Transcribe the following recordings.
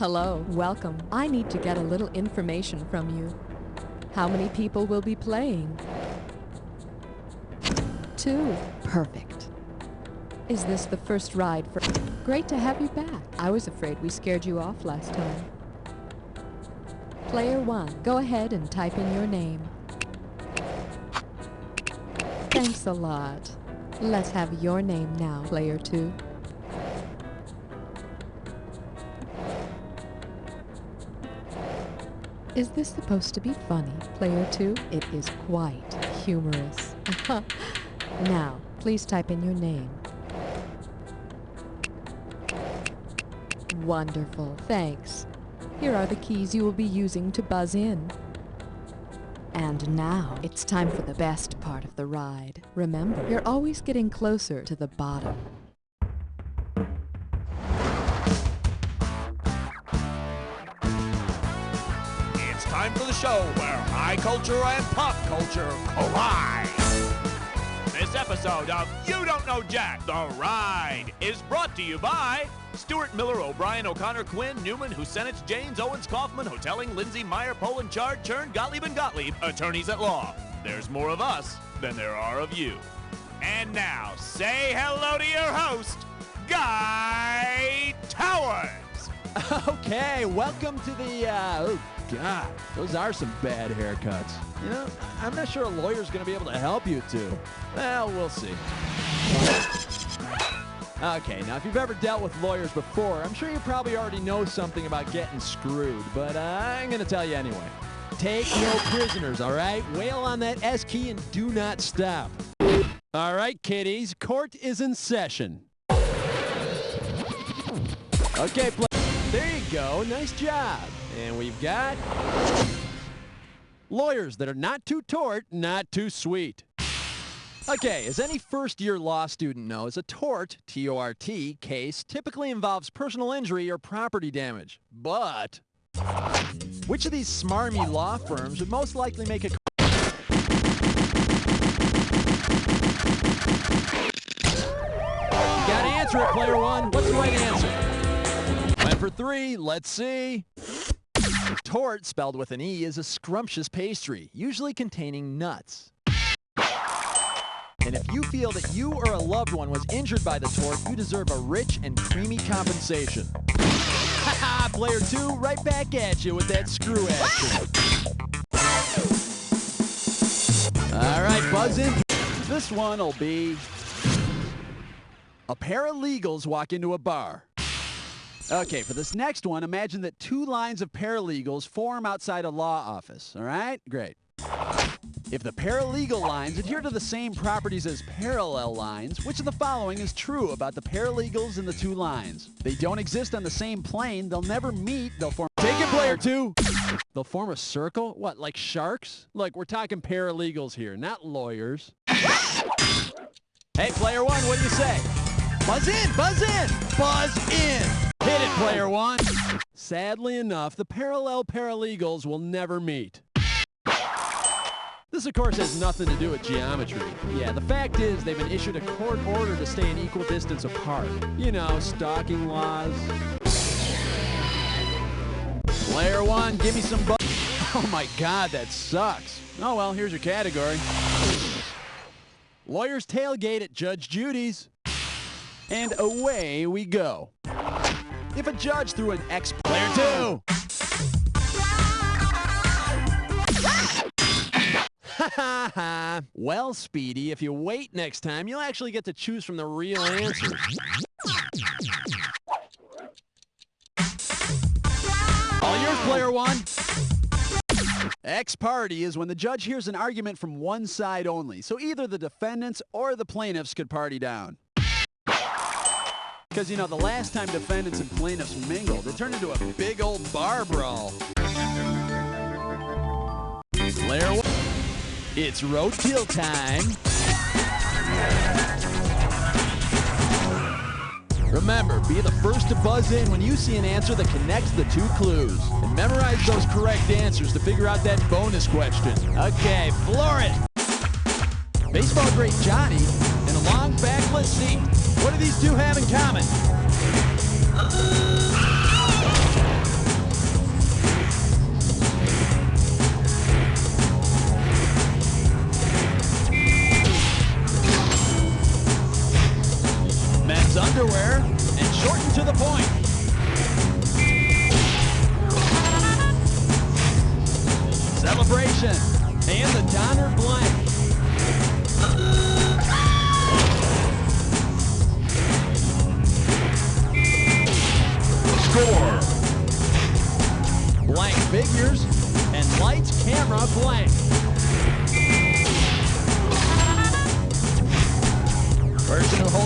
Hello, welcome. I need to get a little information from you. How many people will be playing? 2. Perfect. Is this the first ride for... Great to have you back. I was afraid we scared you off last time. Player 1, go ahead and type in your name. Thanks a lot. Let's have your name now, Player 2. Is this supposed to be funny, Player 2? It is quite humorous. Now, please type in your name. Wonderful, thanks. Here are the keys you will be using to buzz in. And now, it's time for the best part of the ride. Remember, you're always getting closer to the bottom. It's time for the show where high culture and pop culture collide. This episode of You Don't Know Jack, The Ride, is brought to you by Stuart Miller, O'Brien, O'Connor, Quinn, Newman, Husenich, Janes, Owens, Kaufman, Hotelling, Lindsay, Meyer, Poland, Chard, Churn, Gottlieb, and Gottlieb, attorneys at law. There's more of us than there are of you. And now, say hello to your host, Guy Towers. Okay, welcome to the, oh God, those are some bad haircuts. You know, I'm not sure a lawyer's going to be able to help you two. Well, we'll see. Okay, now if you've ever dealt with lawyers before, I'm sure you probably already know something about getting screwed, but I'm going to tell you anyway. Take no prisoners, all right? Wail on that S key and do not stop. All right, kiddies, court is in session. Okay, there you go. Nice job. And we've got lawyers that are not too tort, not too sweet. Okay, as any first-year law student knows, a tort, T-O-R-T, case typically involves personal injury or property damage. But which of these smarmy law firms would most likely make a... You gotta answer it, player 1. What's the right answer? Went for 3. Let's see. Tort, spelled with an E, is a scrumptious pastry, usually containing nuts. And if you feel that you or a loved one was injured by the tort, you deserve a rich and creamy compensation. Haha, player 2, right back at you with that screw action. All right, buzz in. This one will be... A pair of legals walk into a bar. Okay, for this next one, imagine that 2 lines of paralegals form outside a law office. All right? Great. If the paralegal lines adhere to the same properties as parallel lines, which of the following is true about the paralegals in the 2 lines? They don't exist on the same plane. They'll never meet. They'll form... Take it, player 2. They'll form a circle? What, like sharks? Look, we're talking paralegals here, not lawyers. Hey, player 1, what do you say? Buzz in! Buzz in! Buzz in! Hit it, player 1. Sadly enough, the parallel paralegals will never meet. This, of course, has nothing to do with geometry. Yeah, the fact is they've been issued a court order to stay an equal distance apart. You know, stalking laws. Player 1, give me some Oh my God, that sucks. Oh well, here's your category. Lawyers tailgate at Judge Judy's. And away we go. If a judge threw an X... Player 2! Ha ha ha! Well, Speedy, if you wait next time, you'll actually get to choose from the real answers. All yours, player 1. Ex parte is when the judge hears an argument from one side only, so either the defendants or the plaintiffs could party down. Because, you know, the last time defendants and plaintiffs mingled, it turned into a big old bar brawl. Player 1. It's roadkill time. Remember, be the first to buzz in when you see an answer that connects the 2 clues. And memorize those correct answers to figure out that bonus question. Okay, floor it. Baseball great Johnny and a long backless seat. What do these 2 have in common?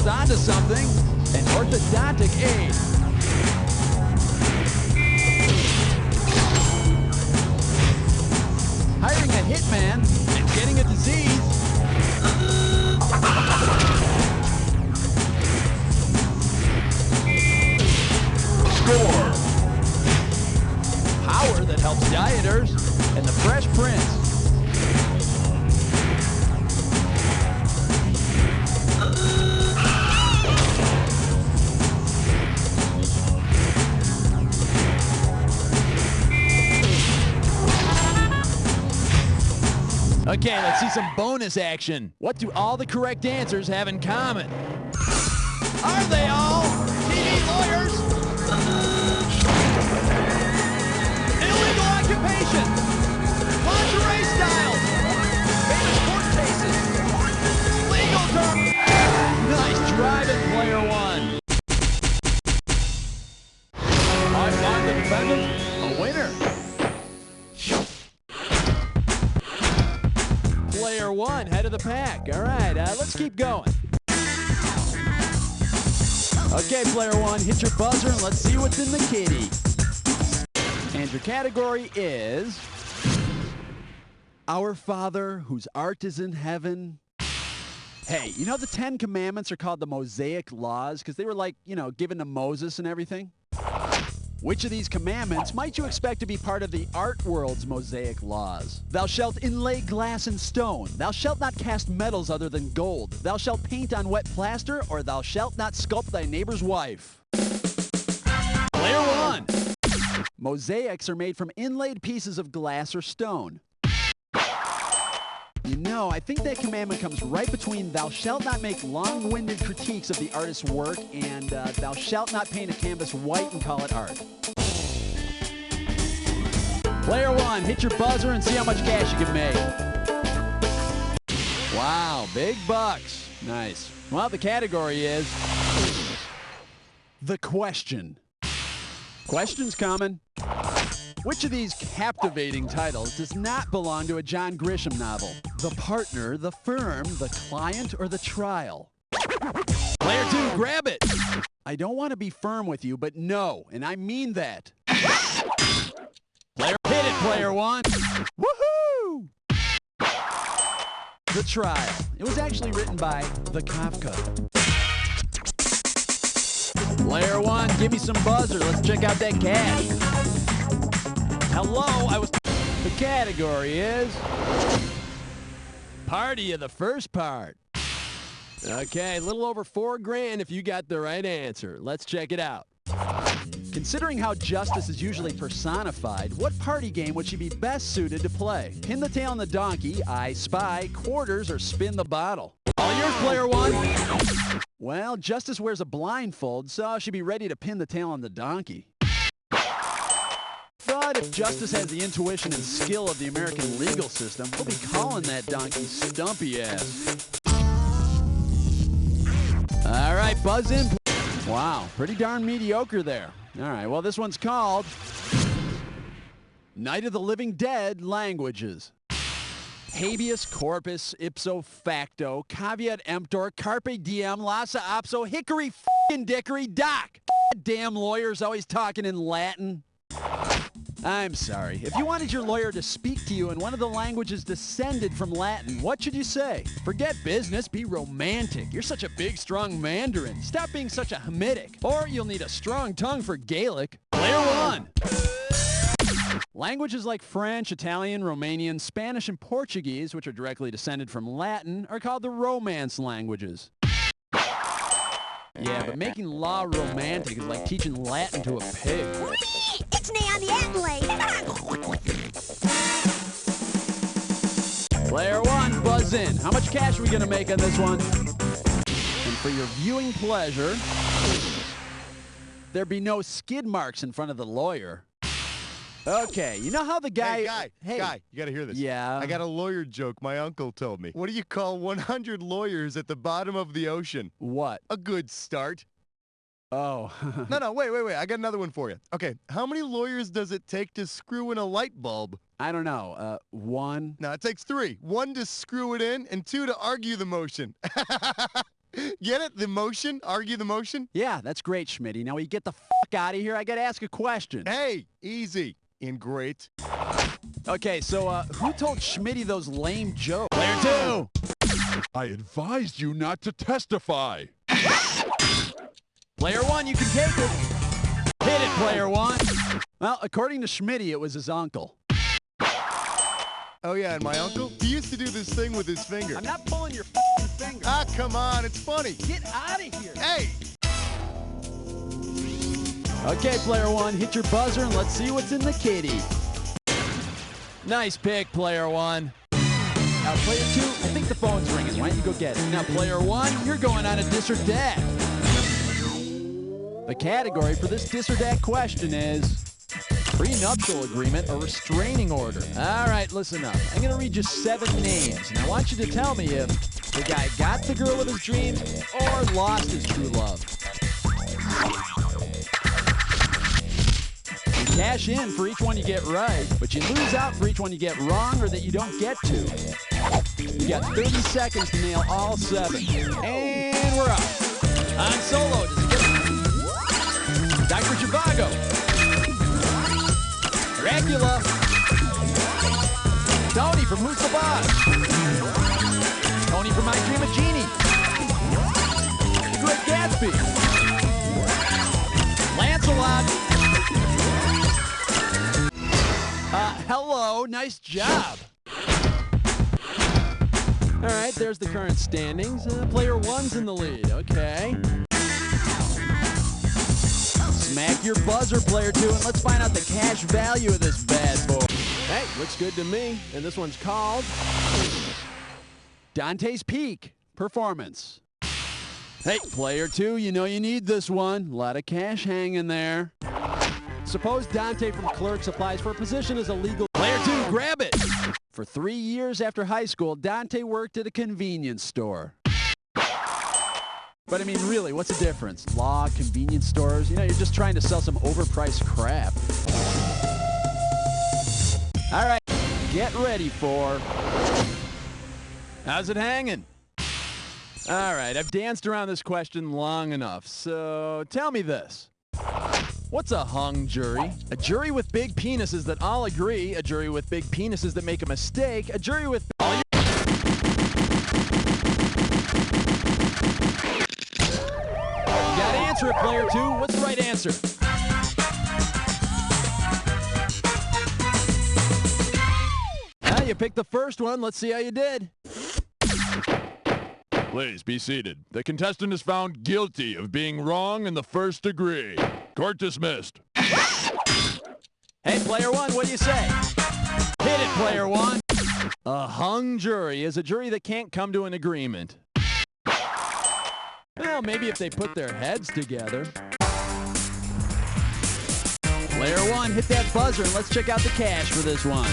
us onto something. An orthodontic aid. Hiring a hitman and getting a disease. Score. Power that helps dieters. And the Fresh Prince. Okay, let's see some bonus action. What do all the correct answers have in common? Are they all TV lawyers? Illegal occupation. Lingerie styles. Famous court cases. Legal terms. Nice driving, player one. I find the defendant a winner. Player one, head of the pack. All right, let's keep going. Okay, player one, hit your buzzer and let's see what's in the kitty. And your category is Our Father, whose art is in heaven. Hey, you know the 10 Commandments are called the Mosaic Laws because they were like, given to Moses and everything? Which of these commandments might you expect to be part of the art world's Mosaic Laws? Thou shalt inlay glass and stone. Thou shalt not cast metals other than gold. Thou shalt paint on wet plaster, or thou shalt not sculpt thy neighbor's wife. Player one. Mosaics are made from inlaid pieces of glass or stone. I think that commandment comes right between thou shalt not make long-winded critiques of the artist's work and thou shalt not paint a canvas white and call it art. Player one, hit your buzzer and see how much cash you can make. Wow, big bucks. Nice. Well, the category is the question. Question's coming. Which of these captivating titles does not belong to a John Grisham novel? The Partner, The Firm, The Client, or The Trial? Player two, grab it. I don't want to be firm with you, but no, and I mean that. Player, hit it, player one. Woohoo! The Trial. It was actually written by the Kafka. Player one, give me some buzzer. Let's check out that cash. Hello, The category is Party of the First Part. Okay, a little over $4,000 if you got the right answer. Let's check it out. Considering how justice is usually personified, what party game would she be best suited to play? Pin the tail on the donkey, I spy, quarters, or spin the bottle? All yours, player one. Well, Justice wears a blindfold, so she'd be ready to pin the tail on the donkey. But if Justice has the intuition and skill of the American legal system, we'll be calling that donkey Stumpy Ass. All right, buzz in. Wow, pretty darn mediocre there. All right, well, this one's called Night of the Living Dead Languages. Habeas corpus, ipso facto, caveat emptor, carpe diem, lassa opso, hickory f***ing dickory doc. Damn lawyers always talking in Latin. I'm sorry. If you wanted your lawyer to speak to you in one of the languages descended from Latin, what should you say? Forget business, be romantic. You're such a big, strong Mandarin. Stop being such a Hamitic. Or you'll need a strong tongue for Gaelic. Player one. Languages like French, Italian, Romanian, Spanish, and Portuguese, which are directly descended from Latin, are called the Romance languages. Yeah, but making law romantic is like teaching Latin to a pig. It's me on the Adelaide. Player one, buzz in. How much cash are we going to make on this one? And for your viewing pleasure, there be no skid marks in front of the lawyer. Okay, you know how the guy... Hey, Guy, you gotta hear this. Yeah? I got a lawyer joke my uncle told me. What do you call 100 lawyers at the bottom of the ocean? What? A good start. Oh. No, wait. I got another one for you. Okay, how many lawyers does it take to screw in a light bulb? I don't know. One? No, it takes 3. 1 to screw it in, and 2 to argue the motion. Get it? The motion? Argue the motion? Yeah, that's great, Schmitty. Now, will you get the out of here? I gotta ask a question. Hey, easy. In great. Okay, so who told Schmitty those lame jokes? Player 2! I advised you not to testify. Player 1, you can take it. Hit it, Player 1. Well, according to Schmitty, it was his uncle. Oh, yeah, and my uncle? He used to do this thing with his finger. I'm not pulling your finger. Ah, come on. It's funny. Get out of here. Hey! Okay, Player 1, hit your buzzer and let's see what's in the kitty. Nice pick, Player 1. Now, Player 2, I think the phone's ringing. Why don't you go get it? Now, Player 1, you're going on a dis or dat. The category for this dis or dat question is prenuptial agreement or restraining order. All right, listen up. I'm going to read you 7 names, and I want you to tell me if the guy got the girl of his dreams or lost his true love. You cash in for each one you get right, but you lose out for each one you get wrong or that you don't get to. You got 30 seconds to nail all 7. And we're up. On solo, does he get it? Dr. Zhivago. Dracula. Tony from Who's the Boss? Tony from I Dream of Jeannie. The Great Gatsby. Lancelot. Hello, nice job. All right, there's the current standings. Player 1's in the lead, okay. Smack your buzzer, Player 2, and let's find out the cash value of this bad boy. Hey, looks good to me. And this one's called Dante's Peak Performance. Hey, Player 2, you know you need this one. A lot of cash hanging there. Suppose Dante from Clerks applies for a position as a legal... Player 2, grab it! For 3 years after high school, Dante worked at a convenience store. But I mean, really, what's the difference? Law, convenience stores, you know, you're just trying to sell some overpriced crap. All right, get ready for... How's it hanging? All right, I've danced around this question long enough, so tell me this. What's a hung jury? A jury with big penises that all agree, a jury with big penises that make a mistake, a jury with all your... You gotta answer it, Player 2. What's the right answer? You picked the first one. Let's see how you did. Please be seated. The contestant is found guilty of being wrong in the first degree. Court dismissed. Hey, Player 1, what do you say? Hit it, Player 1. A hung jury is a jury that can't come to an agreement. Well, maybe if they put their heads together. Player 1, hit that buzzer and let's check out the cash for this one.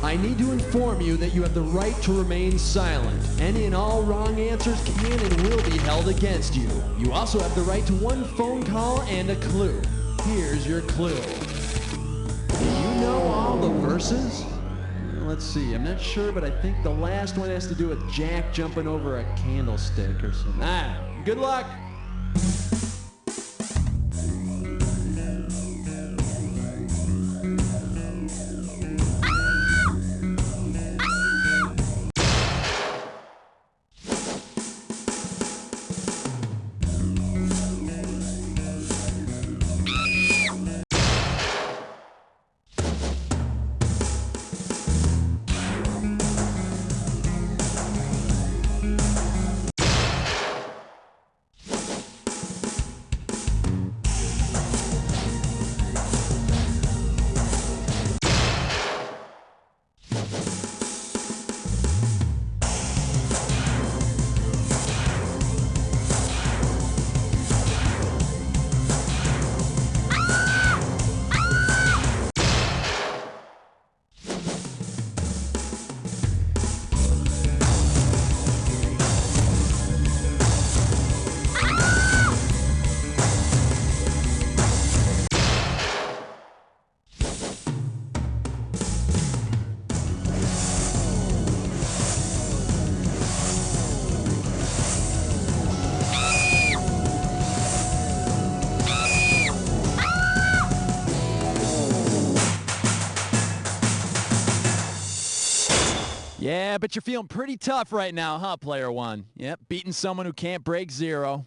I need to inform you that you have the right to remain silent. Any and all wrong answers can and will be held against you. You also have the right to 1 phone call and a clue. Here's your clue. Do you know all the verses? Let's see, I'm not sure, but I think the last one has to do with Jack jumping over a candlestick or something. Good luck. Yeah, but you're feeling pretty tough right now, huh, player one? Yep, beating someone who can't break zero.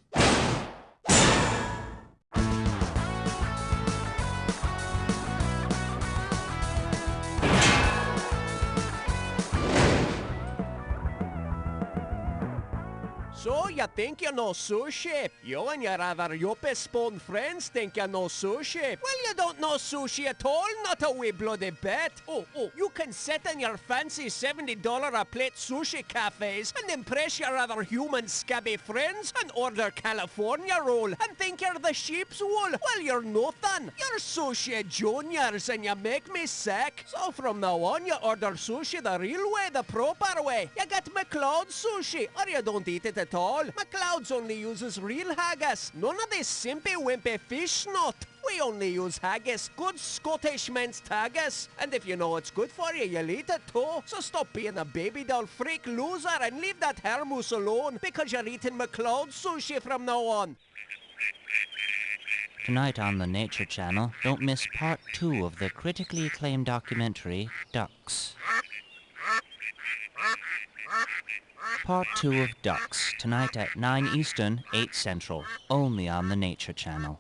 So, you think you know sushi? You and your other yuppie-spawned friends think you know sushi? Well, you don't know sushi at all, not a wee bloody bit. Oh, you can sit in your fancy $70 a plate sushi cafes and impress your other human scabby friends and order California roll and think you're the sheep's wool. Well, you're nothing. You're sushi juniors and you make me sick. So from now on, you order sushi the real way, the proper way. You get McLeod's sushi, or you don't eat it at all. McLeod's only uses real haggis. None of this simpy-wimpy fish snot. We only use haggis. Good Scottish minced haggis. And if you know it's good for you, you'll eat it too. So stop being a baby doll freak loser and leave that hair mousse alone because you're eating McLeod's sushi from now on. Tonight on the Nature Channel, don't miss part 2 of the critically acclaimed documentary, Ducks. Part 2 of Ducks, tonight at 9 Eastern, 8 Central, only on the Nature Channel.